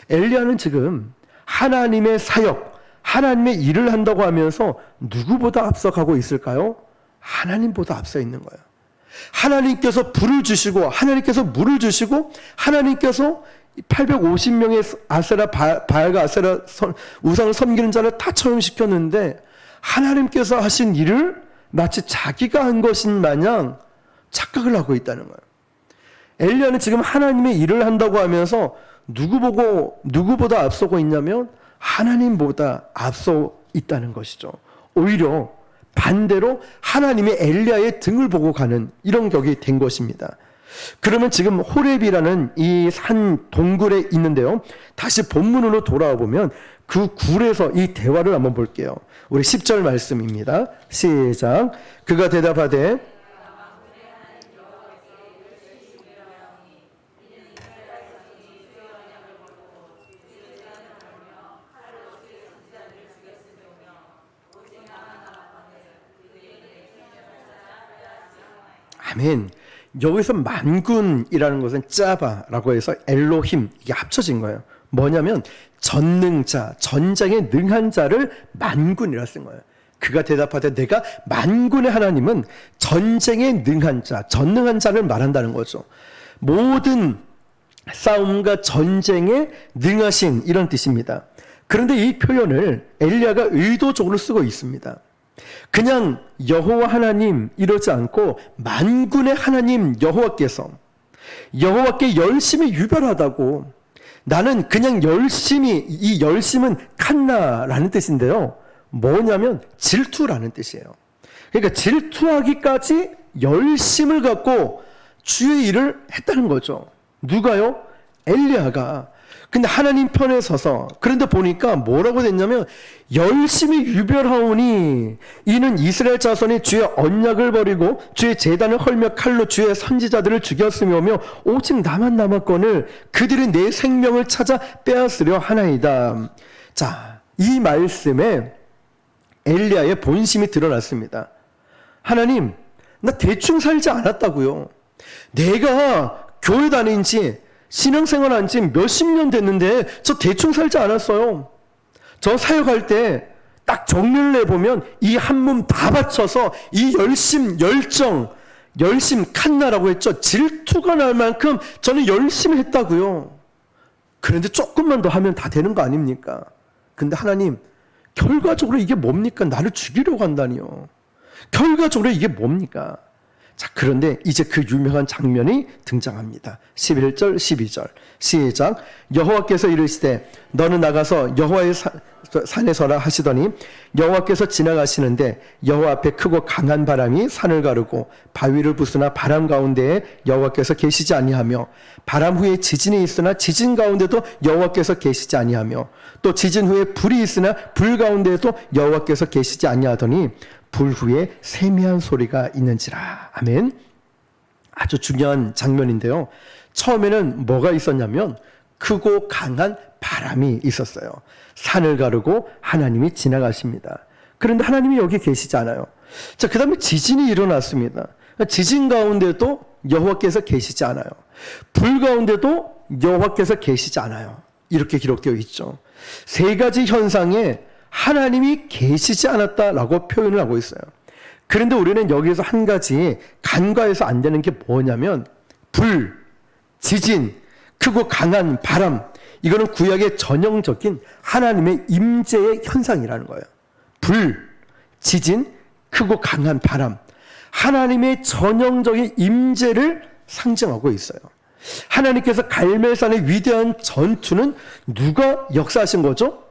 엘리야는 지금 하나님의 사역, 하나님의 일을 한다고 하면서 누구보다 앞서가고 있을까요? 하나님보다 앞서 있는 거예요. 하나님께서 불을 주시고 하나님께서 물을 주시고 하나님께서 850명의 아세라 바알과 아세라 우상을 섬기는 자를 다 처형시켰는데 하나님께서 하신 일을 마치 자기가 한 것인 마냥 착각을 하고 있다는 거예요. 엘리야는 지금 하나님의 일을 한다고 하면서 누구보다 앞서고 있냐면 하나님보다 앞서 있다는 것이죠. 오히려 반대로 하나님의 엘리야의 등을 보고 가는 이런 격이 된 것입니다. 그러면 지금 호렙이라는 이 산 동굴에 있는데요. 다시 본문으로 돌아와 보면 그 굴에서 이 대화를 한번 볼게요. 우리 10절 말씀입니다. 시작. 그가 대답하되 아멘. 여기서 만군이라는 것은 짜바라고 해서 엘로힘 이게 합쳐진 거예요. 뭐냐면 전능자, 전쟁에 능한 자를 만군이라 쓴 거예요. 그가 대답하되 내가 만군의 하나님은 전쟁에 능한 자, 전능한 자를 말한다는 거죠. 모든 싸움과 전쟁에 능하신 이런 뜻입니다. 그런데 이 표현을 엘리야가 의도적으로 쓰고 있습니다. 그냥 여호와 하나님 이러지 않고 만군의 하나님 여호와께 열심히 유별하다고. 나는 그냥 열심히, 이 열심은 칸나라는 뜻인데요. 뭐냐면 질투라는 뜻이에요. 그러니까 질투하기까지 열심을 갖고 주의 일을 했다는 거죠. 누가요? 엘리야가. 근데 하나님 편에 서서, 그런데 보니까 뭐라고 됐냐면 열심히 유별하오니 이는 이스라엘 자손이 주의 언약을 버리고 주의 제단을 헐며 칼로 주의 선지자들을 죽였으며 오직 나만 남았거늘 그들이 내 생명을 찾아 빼앗으려 하나이다. 자, 이 말씀에 엘리야의 본심이 드러났습니다. 하나님, 나 대충 살지 않았다고요. 내가 교회 다닌 지 신앙생활 한 지 몇십 년 됐는데 저 대충 살지 않았어요. 저 사역할 때 딱 정리를 해보면 이 한 몸 다 바쳐서 이 열심 칸나라고 했죠. 질투가 날 만큼 저는 열심히 했다고요. 그런데 조금만 더 하면 다 되는 거 아닙니까? 근데 하나님, 결과적으로 이게 뭡니까? 나를 죽이려고 한다니요. 결과적으로 이게 뭡니까? 자, 그런데 이제 그 유명한 장면이 등장합니다. 11절, 12절. 시작. 여호와께서 이르시되 너는 나가서 여호와의 산에 서라 하시더니 여호와께서 지나가시는데 여호와 앞에 크고 강한 바람이 산을 가르고 바위를 부수나 바람 가운데에 여호와께서 계시지 아니하며 바람 후에 지진이 있으나 지진 가운데도 여호와께서 계시지 아니하며 또 지진 후에 불이 있으나 불 가운데에도 여호와께서 계시지 아니하더니 불 후에 세미한 소리가 있는지라. 아멘. 아주 중요한 장면인데요. 처음에는 뭐가 있었냐면 크고 강한 바람이 있었어요. 산을 가르고 하나님이 지나가십니다. 그런데 하나님이 여기 계시지 않아요. 자, 그 다음에 지진이 일어났습니다. 지진 가운데도 여호와께서 계시지 않아요. 불 가운데도 여호와께서 계시지 않아요. 이렇게 기록되어 있죠. 세 가지 현상에 하나님이 계시지 않았다라고 표현을 하고 있어요. 그런데 우리는 여기에서 한 가지 간과해서 안 되는 게 뭐냐면 불, 지진, 크고 강한 바람, 이거는 구약의 전형적인 하나님의 임재의 현상이라는 거예요. 불, 지진, 크고 강한 바람, 하나님의 전형적인 임재를 상징하고 있어요. 하나님께서 갈멜산의 위대한 전투는 누가 역사하신 거죠?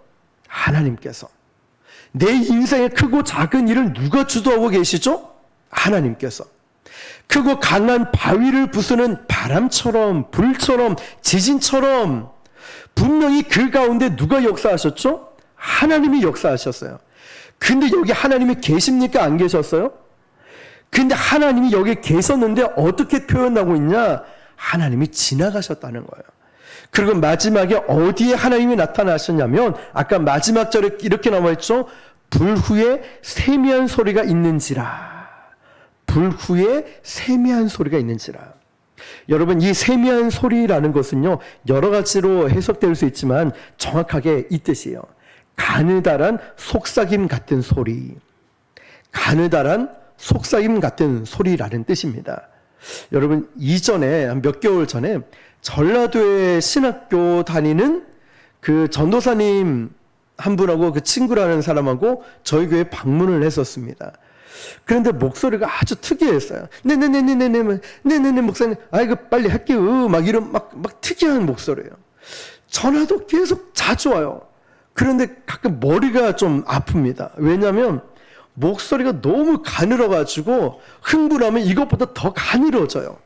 하나님께서. 내 인생의 크고 작은 일을 누가 주도하고 계시죠? 하나님께서. 크고 강한 바위를 부수는 바람처럼, 불처럼, 지진처럼 분명히 그 가운데 누가 역사하셨죠? 하나님이 역사하셨어요. 근데 여기 하나님이 계십니까? 안 계셨어요? 근데 하나님이 여기 계셨는데 어떻게 표현하고 있냐? 하나님이 지나가셨다는 거예요. 그리고 마지막에 어디에 하나님이 나타나셨냐면 아까 마지막 절에 이렇게 나와있죠. 불 후에 세미한 소리가 있는지라. 불 후에 세미한 소리가 있는지라. 여러분, 이 세미한 소리라는 것은요, 여러 가지로 해석될 수 있지만 정확하게 이 뜻이에요. 가느다란 속삭임 같은 소리. 가느다란 속삭임 같은 소리라는 뜻입니다. 여러분, 이전에 몇 개월 전에 전라도에 신학교 다니는 그 전도사님 한 분하고 그 친구라는 사람하고 저희 교회에 방문을 했었습니다. 그런데 목소리가 아주 특이했어요. 네네네 목사님, 아이고 빨리 할게요. 막 이런 막 특이한 목소리예요. 전화도 계속 자주 와요. 그런데 가끔 머리가 좀 아픕니다. 왜냐하면 목소리가 너무 가늘어가지고 흥분하면 이것보다 더 가늘어져요.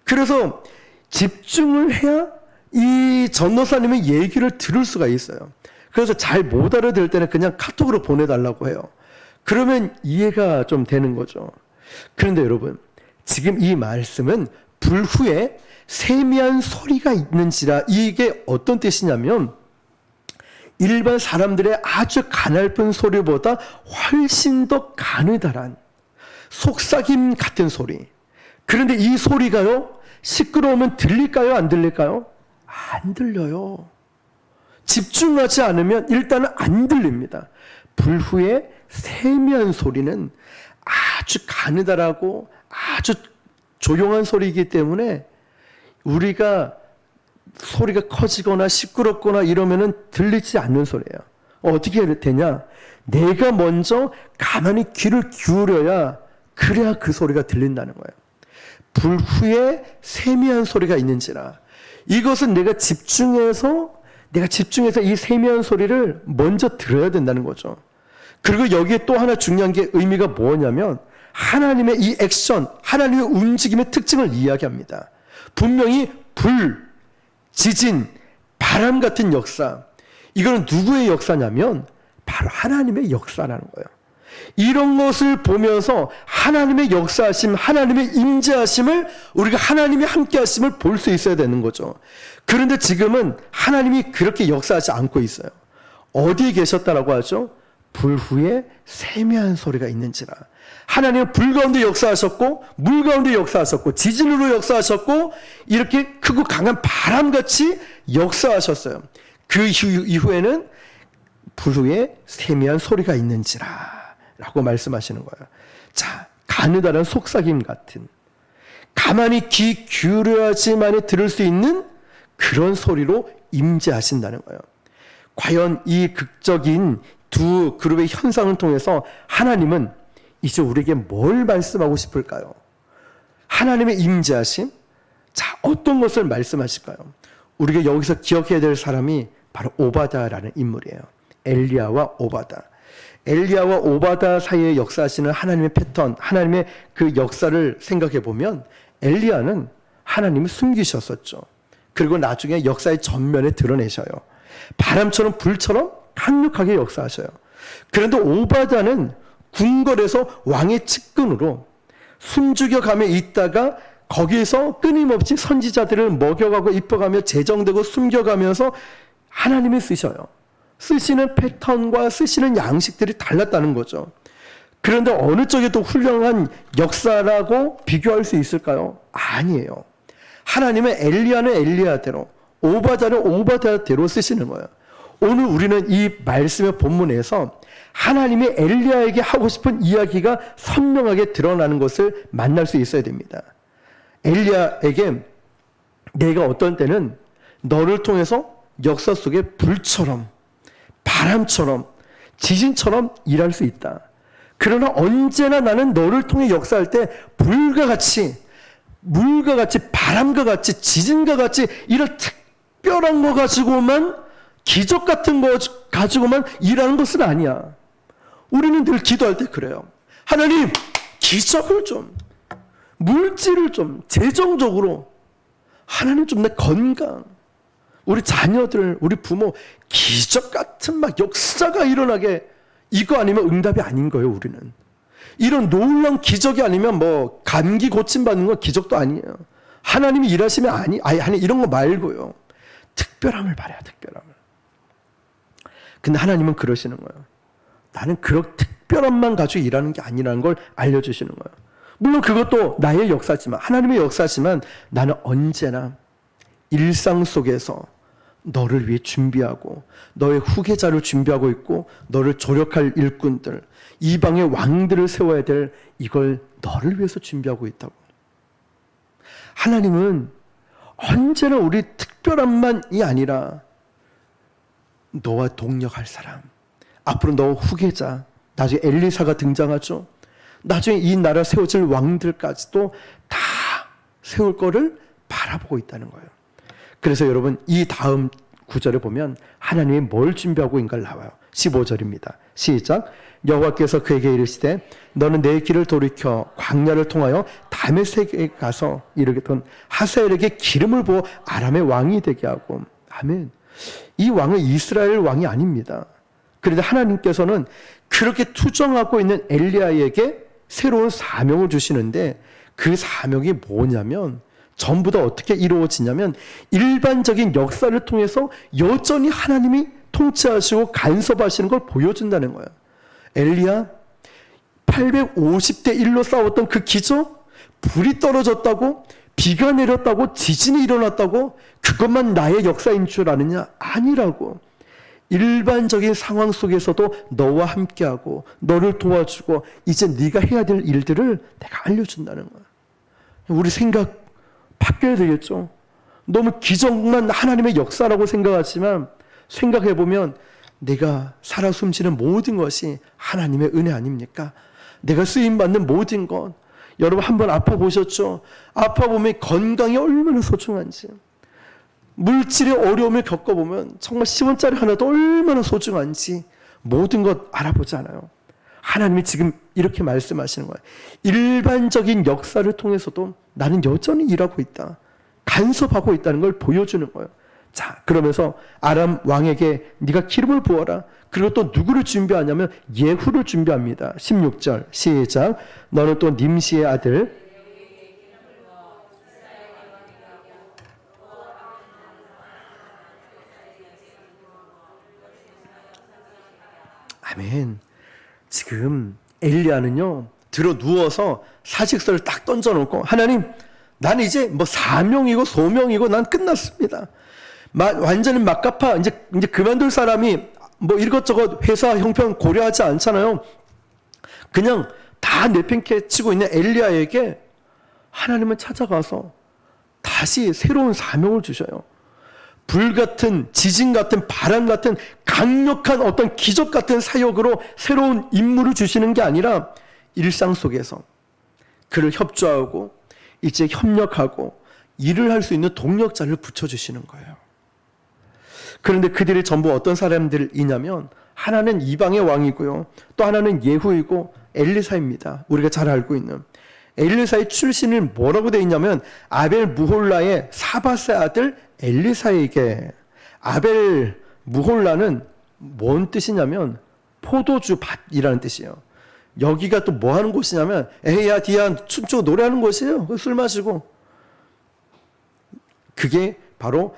그래서 집중을 해야 이 전도사님의 얘기를 들을 수가 있어요. 그래서 잘 못 알아들 때는 그냥 카톡으로 보내달라고 해요. 그러면 이해가 좀 되는 거죠. 그런데 여러분, 지금 이 말씀은 불 후에 세미한 소리가 있는지라, 이게 어떤 뜻이냐면 일반 사람들의 아주 가냘픈 소리보다 훨씬 더 가느다란 속삭임 같은 소리. 그런데 이 소리가요, 시끄러우면 들릴까요? 안 들릴까요? 안 들려요. 집중하지 않으면 일단은 안 들립니다. 불 후에 세미한 소리는 아주 가느다라고 아주 조용한 소리이기 때문에 우리가 소리가 커지거나 시끄럽거나 이러면은 들리지 않는 소리예요. 어떻게 되냐? 내가 먼저 가만히 귀를 기울여야, 그래야 그 소리가 들린다는 거예요. 불 후에 세미한 소리가 있는지라. 이것은 내가 집중해서 이 세미한 소리를 먼저 들어야 된다는 거죠. 그리고 여기에 또 하나 중요한 게 의미가 뭐냐면 하나님의 이 액션, 하나님의 움직임의 특징을 이야기합니다. 분명히 불, 지진, 바람 같은 역사, 이거는 누구의 역사냐면 바로 하나님의 역사라는 거예요. 이런 것을 보면서 하나님의 역사하심, 하나님의 임재하심을, 우리가 하나님의 함께하심을 볼 수 있어야 되는 거죠. 그런데 지금은 하나님이 그렇게 역사하지 않고 있어요. 어디에 계셨다라고 하죠? 불 후에 세미한 소리가 있는지라. 하나님은 불 가운데 역사하셨고, 물 가운데 역사하셨고, 지진으로 역사하셨고, 이렇게 크고 강한 바람같이 역사하셨어요. 그 이후에는 불 후에 세미한 소리가 있는지라 라고 말씀하시는 거예요. 자, 가느다란 속삭임 같은, 가만히 귀 기울여야지만이 들을 수 있는 그런 소리로 임재하신다는 거예요. 과연 이 극적인 두 그룹의 현상을 통해서 하나님은 이제 우리에게 뭘 말씀하고 싶을까요? 하나님의 임재하심? 자, 어떤 것을 말씀하실까요? 우리가 여기서 기억해야 될 사람이 바로 오바다라는 인물이에요. 엘리야와 오바다. 엘리야와 오바다 사이에 역사하시는 하나님의 패턴, 하나님의 그 역사를 생각해 보면 엘리야는 하나님이 숨기셨었죠. 그리고 나중에 역사의 전면에 드러내셔요. 바람처럼 불처럼 강력하게 역사하셔요. 그런데 오바다는 궁궐에서 왕의 측근으로 숨죽여가며 있다가 거기에서 끊임없이 선지자들을 먹여가고 입혀가며 재정되고 숨겨가면서 하나님이 쓰셔요. 쓰시는 패턴과 쓰시는 양식들이 달랐다는 거죠. 그런데 어느 쪽이 더 훌륭한 역사라고 비교할 수 있을까요? 아니에요. 하나님은 엘리야는 엘리야대로, 오바다는 오바다대로 쓰시는 거예요. 오늘 우리는 이 말씀의 본문에서 하나님이 엘리야에게 하고 싶은 이야기가 선명하게 드러나는 것을 만날 수 있어야 됩니다. 엘리야에게 내가 어떤 때는 너를 통해서 역사 속에 불처럼, 바람처럼, 지진처럼 일할 수 있다. 그러나 언제나 나는 너를 통해 역사할 때 물과 같이, 바람과 같이, 지진과 같이 이런 특별한 거 가지고만, 기적 같은 거 가지고만 일하는 것은 아니야. 우리는 늘 기도할 때 그래요. 하나님, 기적을 좀, 물질을 좀, 재정적으로, 하나님 좀 내 건강, 우리 자녀들, 우리 부모, 기적 같은 막 역사가 일어나게, 이거 아니면 응답이 아닌 거예요, 우리는. 이런 놀라운 기적이 아니면 뭐, 감기 고침받는 건 기적도 아니에요. 하나님이 일하시면 아니, 이런 거 말고요. 특별함을 바라요, 특별함을. 근데 하나님은 그러시는 거예요. 나는 그런 특별함만 가지고 일하는 게 아니라는 걸 알려주시는 거예요. 물론 그것도 나의 역사지만, 하나님의 역사지만 나는 언제나 일상 속에서 너를 위해 준비하고 너의 후계자를 준비하고 있고 너를 조력할 일꾼들, 이방의 왕들을 세워야 될 이걸 너를 위해서 준비하고 있다고. 하나님은 언제나 우리 특별함만이 아니라 너와 동력할 사람, 앞으로 너 후계자, 나중에 엘리사가 등장하죠. 나중에 이 나라 세워질 왕들까지도 다 세울 거를 바라보고 있다는 거예요. 그래서 여러분 이 다음 구절에 보면 하나님이 뭘 준비하고 있는가를 나와요. 15절입니다. 시작. 여호와께서 그에게 이르시되 너는 내 길을 돌이켜 광야를 통하여 다메섹에 가서 이르겠던 하사엘에게 기름을 부어 아람의 왕이 되게 하고. 아멘. 이 왕은 이스라엘 왕이 아닙니다. 그런데 하나님께서는 그렇게 투정하고 있는 엘리야에게 새로운 사명을 주시는데 그 사명이 뭐냐면 전부 다 어떻게 이루어지냐면 일반적인 역사를 통해서 여전히 하나님이 통치하시고 간섭하시는 걸 보여준다는 거예요. 엘리야 850대 1로 싸웠던 그 기적, 불이 떨어졌다고, 비가 내렸다고, 지진이 일어났다고 그것만 나의 역사인 줄 아느냐? 아니라고. 일반적인 상황 속에서도 너와 함께하고 너를 도와주고 이제 네가 해야 될 일들을 내가 알려준다는 거야. 우리 생각 바뀌어야 되겠죠. 너무 기적만 하나님의 역사라고 생각하지만 생각해보면 내가 살아 숨쉬는 모든 것이 하나님의 은혜 아닙니까? 내가 쓰임받는 모든 것. 여러분 한번 아파보셨죠? 아파보면 건강이 얼마나 소중한지, 물질의 어려움을 겪어보면 정말 10원짜리 하나도 얼마나 소중한지 모든 것 알아보잖아요. 하나님이 지금 이렇게 말씀하시는 거예요. 일반적인 역사를 통해서도 나는 여전히 일하고 있다, 간섭하고 있다는 걸 보여주는 거예요. 자, 그러면서 아람 왕에게 네가 기름을 부어라. 그리고 또 누구를 준비하냐면 예후를 준비합니다. 16절 시작. 너는 또 님시의 아들 아멘. 지금 엘리야는요 들어 누워서 사직서를 딱 던져놓고 하나님 나는 이제 뭐 사명이고 소명이고 난 끝났습니다. 완전히 막가파 이제 그만둘 사람이 뭐 이것저것 회사 형편 고려하지 않잖아요. 그냥 다 내팽개 치고 있는 엘리야에게 하나님은 찾아가서 다시 새로운 사명을 주셔요. 불 같은, 지진 같은, 바람 같은 강력한 어떤 기적 같은 사역으로 새로운 임무를 주시는 게 아니라 일상 속에서 그를 협조하고 이제 협력하고 일을 할 수 있는 동력자를 붙여주시는 거예요. 그런데 그들이 전부 어떤 사람들이냐면 하나는 이방의 왕이고요, 또 하나는 예후이고 엘리사입니다. 우리가 잘 알고 있는 엘리사의 출신을 뭐라고 되어 있냐면 아벨 무홀라의 사밧의 아들 엘리사에게. 아벨 무홀라는 뭔 뜻이냐면 포도주 밭이라는 뜻이에요. 여기가 또 뭐 하는 곳이냐면 에이야 디야 춤추고 노래하는 곳이에요. 술 마시고. 그게 바로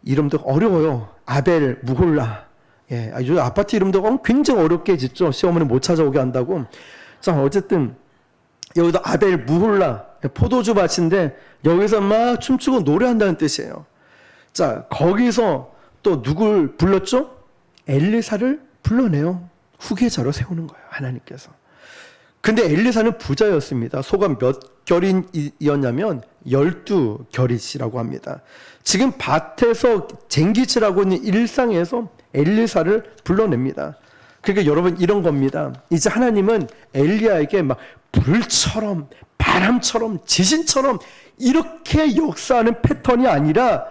이름도 어려워요. 아벨 무홀라. 예, 요즘 아파트 이름도 굉장히 어렵게 짓죠. 시어머니 못 찾아오게 한다고. 자, 어쨌든 여기도 아벨 무홀라 포도주 밭인데 여기서 막 춤추고 노래한다는 뜻이에요. 자, 거기서 또 누굴 불렀죠? 엘리사를 불러내요. 후계자로 세우는 거예요, 하나님께서. 근데 엘리사는 부자였습니다. 소가 몇 결이었냐면 12결이라고 합니다. 지금 밭에서 쟁기질하고 있는 일상에서 엘리사를 불러냅니다. 그러니까 여러분, 이런 겁니다. 이제 하나님은 엘리야에게 막 불처럼, 바람처럼, 지진처럼 이렇게 역사하는 패턴이 아니라,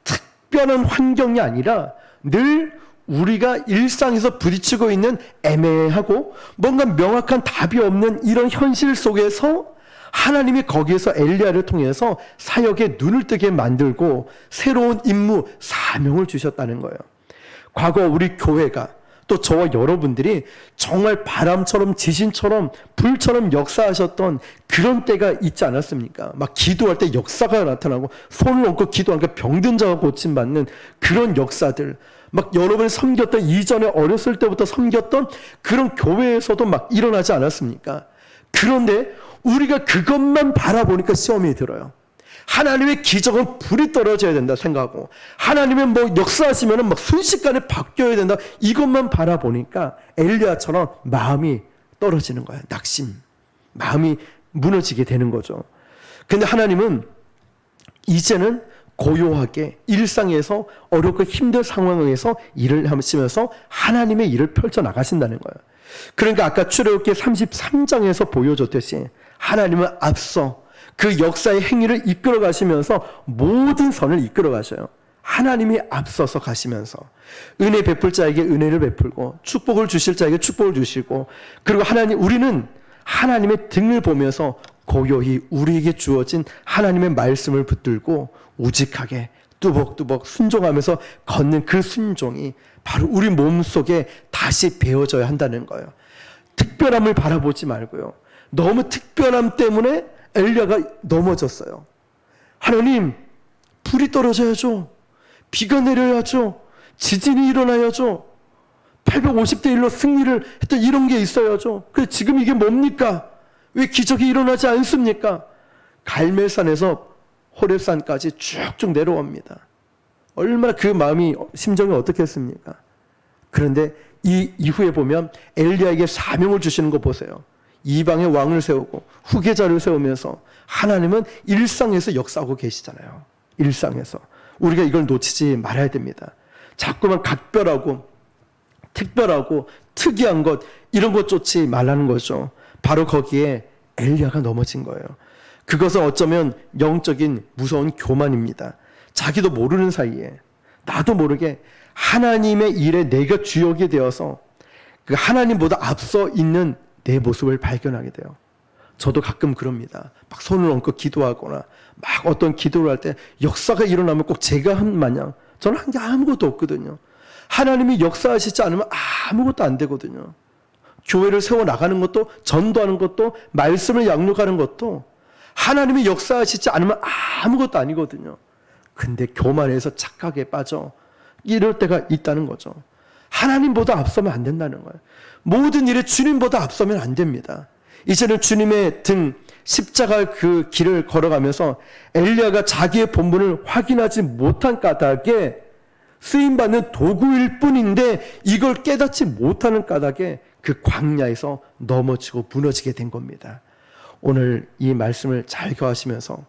특별한 환경이 아니라 늘 우리가 일상에서 부딪히고 있는 애매하고 뭔가 명확한 답이 없는 이런 현실 속에서 하나님이 거기에서 엘리야를 통해서 사역에 눈을 뜨게 만들고 새로운 임무, 사명을 주셨다는 거예요. 과거 우리 교회가, 또 저와 여러분들이 정말 바람처럼, 지진처럼, 불처럼 역사하셨던 그런 때가 있지 않았습니까? 막 기도할 때 역사가 나타나고, 손을 얹고 기도하니까 병든 자가 고침받는 그런 역사들, 막 여러분이 섬겼던, 이전에 어렸을 때부터 섬겼던 그런 교회에서도 막 일어나지 않았습니까? 그런데 우리가 그것만 바라보니까 시험이 들어요. 하나님의 기적은 불이 떨어져야 된다 생각하고, 하나님의 뭐 역사하시면 막 순식간에 바뀌어야 된다, 이것만 바라보니까 엘리야처럼 마음이 떨어지는 거예요. 낙심, 마음이 무너지게 되는 거죠. 근데 하나님은 이제는 고요하게 일상에서 어렵고 힘든 상황에서 일을 하시면서 하나님의 일을 펼쳐나가신다는 거예요. 그러니까 아까 출애굽기 33장에서 보여줬듯이 하나님은 앞서 그 역사의 행위를 이끌어 가시면서 모든 선을 이끌어 가셔요. 하나님이 앞서서 가시면서 은혜 베풀 자에게 은혜를 베풀고 축복을 주실 자에게 축복을 주시고, 그리고 우리는 하나님의 등을 보면서 고요히 우리에게 주어진 하나님의 말씀을 붙들고 우직하게 뚜벅뚜벅 순종하면서 걷는 그 순종이 바로 우리 몸속에 다시 배어져야 한다는 거예요. 특별함을 바라보지 말고요. 너무 특별함 때문에 엘리야가 넘어졌어요. 하나님, 불이 떨어져야죠. 비가 내려야죠. 지진이 일어나야죠. 850대 1로 승리를 했던 이런 게 있어야죠. 그래, 지금 이게 뭡니까? 왜 기적이 일어나지 않습니까? 갈멜산에서 호렙산까지 쭉쭉 내려옵니다. 얼마나 그 마음이, 심정이 어떻겠습니까? 그런데 이 이후에 보면 엘리야에게 사명을 주시는 거 보세요. 이방의 왕을 세우고 후계자를 세우면서 하나님은 일상에서 역사하고 계시잖아요. 일상에서. 우리가 이걸 놓치지 말아야 됩니다. 자꾸만 각별하고 특별하고 특이한 것, 이런 것 쫓지 말라는 거죠. 바로 거기에 엘리야가 넘어진 거예요. 그것은 어쩌면 영적인 무서운 교만입니다. 자기도 모르는 사이에, 나도 모르게 하나님의 일에 내가 주역이 되어서 그 하나님보다 앞서 있는 내 모습을 발견하게 돼요. 저도 가끔 그럽니다. 막 손을 얹고 기도하거나 막 어떤 기도를 할 때 역사가 일어나면 꼭 제가 한 마냥, 저는 한 게 아무것도 없거든요. 하나님이 역사하시지 않으면 아무것도 안 되거든요. 교회를 세워나가는 것도, 전도하는 것도, 말씀을 양육하는 것도 하나님이 역사하시지 않으면 아무것도 아니거든요. 근데 교만해서 착각에 빠져 이럴 때가 있다는 거죠. 하나님보다 앞서면 안 된다는 거예요. 모든 일에 주님보다 앞서면 안 됩니다. 이제는 주님의 등, 십자가 그 길을 걸어가면서 엘리야가 자기의 본분을 확인하지 못한 까닭에 쓰임받는 도구일 뿐인데 이걸 깨닫지 못하는 까닭에 그 광야에서 넘어지고 무너지게 된 겁니다. 오늘 이 말씀을 잘 교하시면서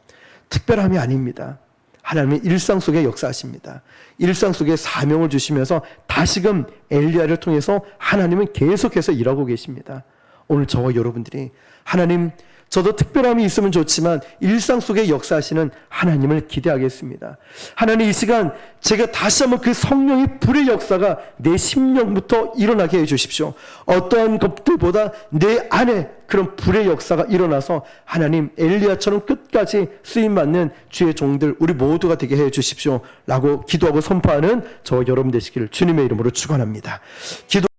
특별함이 아닙니다. 하나님의 일상 속에 역사하십니다. 일상 속에 사명을 주시면서 다시금 엘리야를 통해서 하나님은 계속해서 일하고 계십니다. 오늘 저와 여러분들이 하나님, 저도 특별함이 있으면 좋지만 일상 속에 역사하시는 하나님을 기대하겠습니다. 하나님, 이 시간 제가 다시 한번 그 성령의 불의 역사가 내 심령부터 일어나게 해주십시오. 어떠한 것들보다 내 안에 그런 불의 역사가 일어나서 하나님, 엘리야처럼 끝까지 쓰임받는 주의 종들 우리 모두가 되게 해주십시오 라고 기도하고 선포하는 저와 여러분 되시기를 주님의 이름으로 축원합니다.